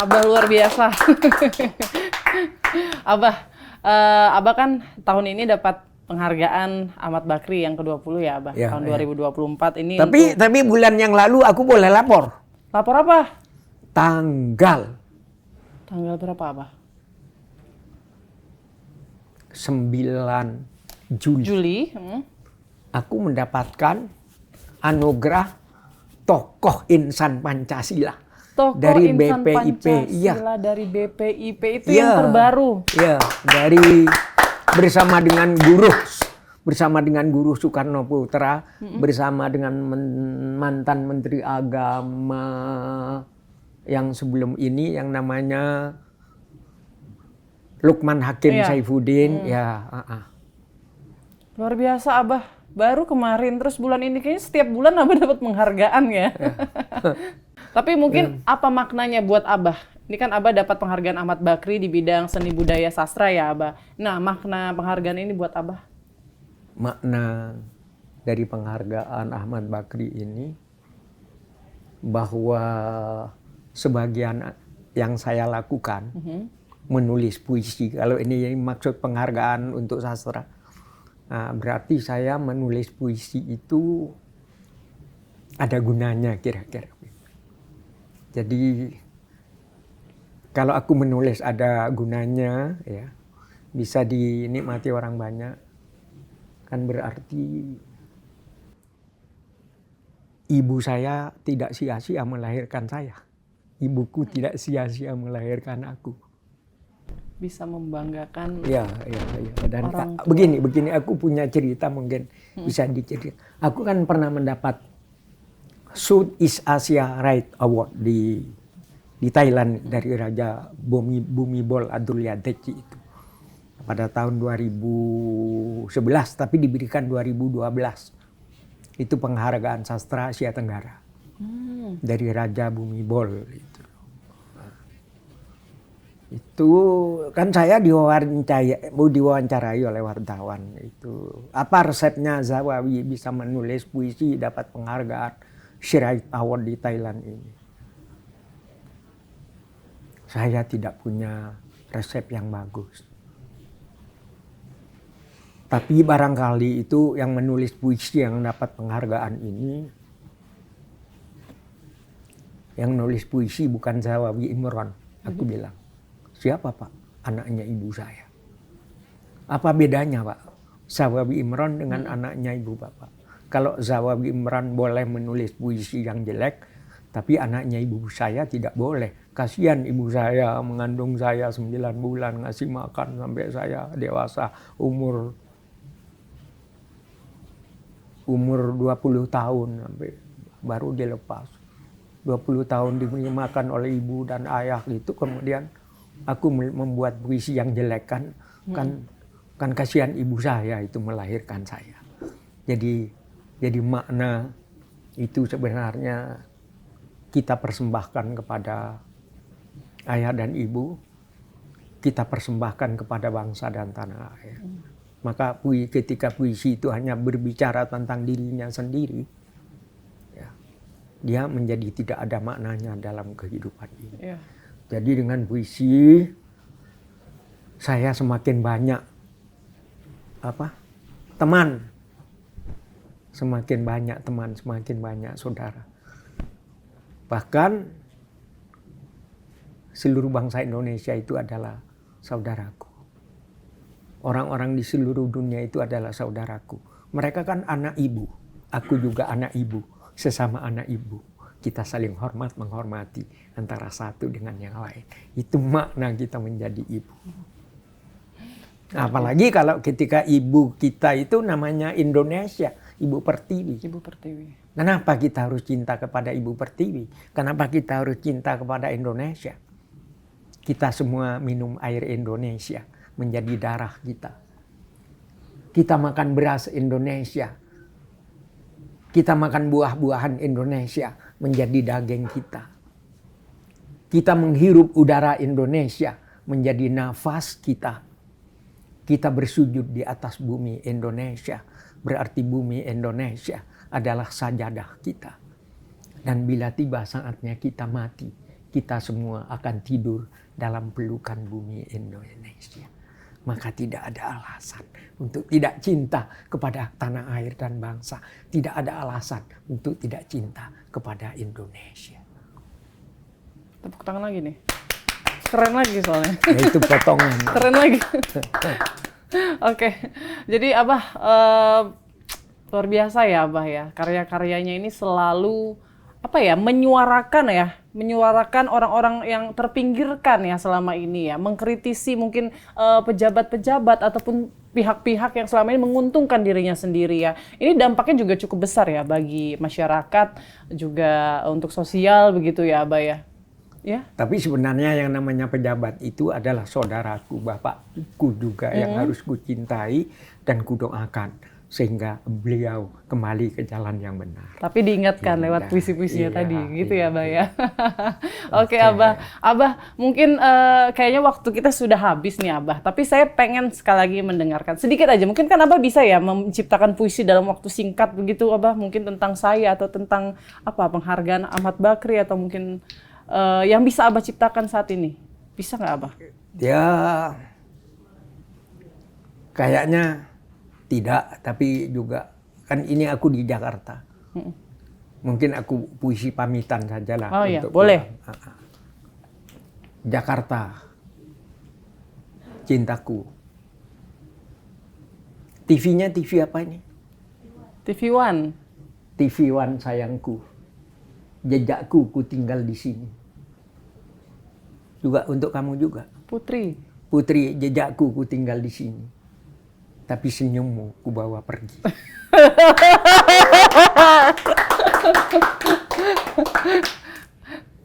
[SPEAKER 2] Abah luar biasa. Abah kan tahun ini dapat penghargaan Ahmad Bakri yang ke-20 ya, Abah.
[SPEAKER 1] Ya,
[SPEAKER 2] tahun
[SPEAKER 1] ya.
[SPEAKER 2] 2024 ini.
[SPEAKER 1] Tapi bulan yang lalu aku boleh lapor.
[SPEAKER 2] Lapor apa?
[SPEAKER 1] Tanggal
[SPEAKER 2] Berapa, Abah?
[SPEAKER 1] 9 Juli.
[SPEAKER 2] Juli.
[SPEAKER 1] Aku mendapatkan anugerah tokoh insan Pancasila.
[SPEAKER 2] Tokoh
[SPEAKER 1] dari
[SPEAKER 2] insan
[SPEAKER 1] BPIP.
[SPEAKER 2] Pancasila dari BPIP itu
[SPEAKER 1] Iya.
[SPEAKER 2] yang terbaru.
[SPEAKER 1] Ya, dari bersama dengan Guru Soekarno Putra, bersama dengan mantan Menteri Agama yang sebelum ini yang namanya Lukman Hakim
[SPEAKER 2] Iya.
[SPEAKER 1] Saifuddin. Ya,
[SPEAKER 2] Luar biasa, Abah. Baru kemarin terus bulan ini kayaknya setiap bulan Abah dapat penghargaan ya. Tapi mungkin apa maknanya buat Abah? Ini kan Abah dapat penghargaan Ahmad Bakri di bidang seni budaya sastra ya, Abah. Nah, makna penghargaan ini buat Abah?
[SPEAKER 1] Makna dari penghargaan Ahmad Bakri ini bahwa sebagian yang saya lakukan menulis puisi. Kalau ini maksud penghargaan untuk sastra, nah, berarti saya menulis puisi itu ada gunanya kira-kira. Jadi kalau aku menulis ada gunanya, ya bisa dinikmati orang banyak, kan berarti ibu saya tidak sia-sia melahirkan saya. Ibuku tidak sia-sia melahirkan aku.
[SPEAKER 2] Bisa membanggakan.
[SPEAKER 1] Ya. Dan
[SPEAKER 2] orang tua.
[SPEAKER 1] begini aku punya cerita mungkin bisa diceritakan. Aku kan pernah mendapat Southeast Asia Right Award di Thailand dari Raja Bhumibol Adulyadej itu pada tahun 2011, tapi diberikan 2012. Itu penghargaan sastra Asia Tenggara dari Raja Bhumibol itu. Itu kan saya diwawancarai oleh wartawan itu. Apa resepnya Zawawi bisa menulis puisi dapat penghargaan Right Award di Thailand ini? Saya tidak punya resep yang bagus. Tapi barangkali itu yang menulis puisi yang dapat penghargaan ini, yang nulis puisi bukan Zawawi Imron, aku bilang. Siapa Pak? Anaknya ibu saya. Apa bedanya Pak? Zawawi Imron dengan anaknya ibu Bapak. Kalau Zawawi Imron boleh menulis puisi yang jelek, tapi anaknya ibu saya tidak boleh. Kasihan ibu saya mengandung saya 9 bulan, ngasih makan sampai saya dewasa umur 20 tahun sampai baru dilepas. 20 tahun diberi makan oleh ibu dan ayah gitu, kemudian aku membuat puisi yang jelek kan kasihan ibu saya itu melahirkan saya. Jadi makna itu sebenarnya kita persembahkan kepada ayah dan ibu, kita persembahkan kepada bangsa dan tanah air. Maka ketika puisi itu hanya berbicara tentang dirinya sendiri, ya, dia menjadi tidak ada maknanya dalam kehidupan ini.
[SPEAKER 2] Yeah.
[SPEAKER 1] Jadi dengan puisi saya semakin banyak teman, semakin banyak saudara. Bahkan seluruh bangsa Indonesia itu adalah saudaraku. Orang-orang di seluruh dunia itu adalah saudaraku. Mereka kan anak ibu. Aku juga anak ibu. Sesama anak ibu. Kita saling hormat, menghormati antara satu dengan yang lain. Itu makna kita menjadi ibu. Apalagi kalau ketika ibu kita itu namanya Indonesia, Ibu Pertiwi.
[SPEAKER 2] Ibu Pertiwi.
[SPEAKER 1] Kenapa kita harus cinta kepada Ibu Pertiwi? Kenapa kita harus cinta kepada Indonesia? Kita semua minum air Indonesia menjadi darah kita. Kita makan beras Indonesia. Kita makan buah-buahan Indonesia menjadi daging kita. Kita menghirup udara Indonesia menjadi nafas kita. Kita bersujud di atas bumi Indonesia. Berarti bumi Indonesia adalah sajadah kita. Dan bila tiba saatnya kita mati, kita semua akan tidur dalam pelukan bumi Indonesia. Maka tidak ada alasan untuk tidak cinta kepada tanah air dan bangsa. Tidak ada alasan untuk tidak cinta kepada Indonesia.
[SPEAKER 2] Tepuk tangan lagi nih. Keren lagi soalnya.
[SPEAKER 1] Ya, itu potongan.
[SPEAKER 2] Keren lagi. Oke. Jadi Abah luar biasa ya Abah ya. Karya-karyanya ini selalu menyuarakan orang-orang yang terpinggirkan ya selama ini ya, mengkritisi mungkin pejabat-pejabat ataupun pihak-pihak yang selama ini menguntungkan dirinya sendiri ya. Ini dampaknya juga cukup besar ya bagi masyarakat, juga untuk sosial begitu ya Abah ya. Ya.
[SPEAKER 1] Tapi sebenarnya yang namanya pejabat itu adalah saudaraku, bapakku juga yang harus kucintai dan kudoakan sehingga beliau kembali ke jalan yang benar.
[SPEAKER 2] Tapi diingatkan lewat puisi-puisinya tadi, gitu ya, Abah ya. Oke, Abah. Abah, mungkin kayaknya waktu kita sudah habis nih, Abah. Tapi saya pengen sekali lagi mendengarkan sedikit aja. Mungkin kan Abah bisa ya menciptakan puisi dalam waktu singkat begitu, Abah. Mungkin tentang saya atau tentang penghargaan Ahmad Bakri atau mungkin yang bisa Abah ciptakan saat ini. Bisa nggak, Abah?
[SPEAKER 1] Ya, kayaknya tidak, tapi juga kan ini aku di Jakarta. Mungkin aku puisi pamitan saja lah.
[SPEAKER 2] Oh iya, boleh.
[SPEAKER 1] Jakarta, cintaku. TV-nya TV apa ini?
[SPEAKER 2] TV One.
[SPEAKER 1] TV One sayangku. Jejakku ku tinggal di sini. Juga untuk kamu juga.
[SPEAKER 2] Putri.
[SPEAKER 1] Putri, jejakku ku tinggal di sini. Tapi senyummu ku bawa pergi.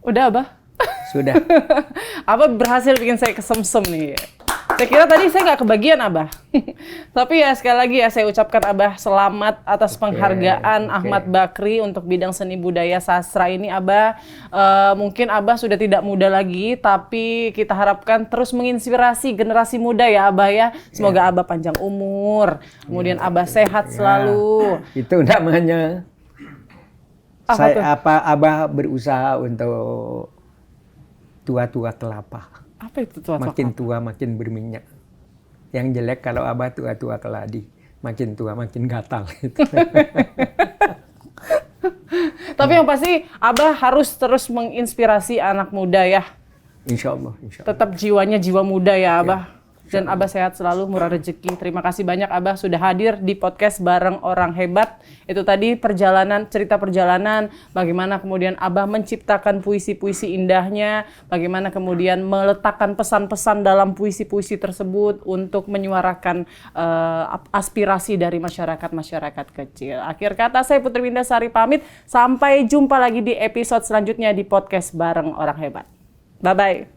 [SPEAKER 2] Udah, Abah?
[SPEAKER 1] Sudah.
[SPEAKER 2] Abah berhasil bikin saya kesemsem nih. Saya kira tadi saya nggak kebagian, Abah. Tapi ya sekali lagi ya saya ucapkan Abah selamat atas penghargaan Ahmad Bakri untuk bidang seni budaya sastra ini, Abah. Mungkin Abah sudah tidak muda lagi, tapi kita harapkan terus menginspirasi generasi muda ya, Abah ya. Semoga Abah panjang umur, kemudian Abah sehat selalu.
[SPEAKER 1] Itu namanya. Abah berusaha untuk tua-tua kelapa.
[SPEAKER 2] Apa itu tua-tua?
[SPEAKER 1] Makin tua makin berminyak. Yang jelek kalau Abah tua-tua keladi. Makin tua makin gatal. Gitu.
[SPEAKER 2] Tapi yang pasti Abah harus terus menginspirasi anak muda ya.
[SPEAKER 1] Insya Allah.
[SPEAKER 2] Tetap jiwanya jiwa muda ya Abah. Dan Abah sehat selalu, murah rezeki. Terima kasih banyak Abah sudah hadir di podcast Bareng Orang Hebat. Itu tadi cerita perjalanan, bagaimana kemudian Abah menciptakan puisi-puisi indahnya, bagaimana kemudian meletakkan pesan-pesan dalam puisi-puisi tersebut untuk menyuarakan aspirasi dari masyarakat-masyarakat kecil. Akhir kata saya Putri Windasari pamit, sampai jumpa lagi di episode selanjutnya di podcast Bareng Orang Hebat. Bye-bye.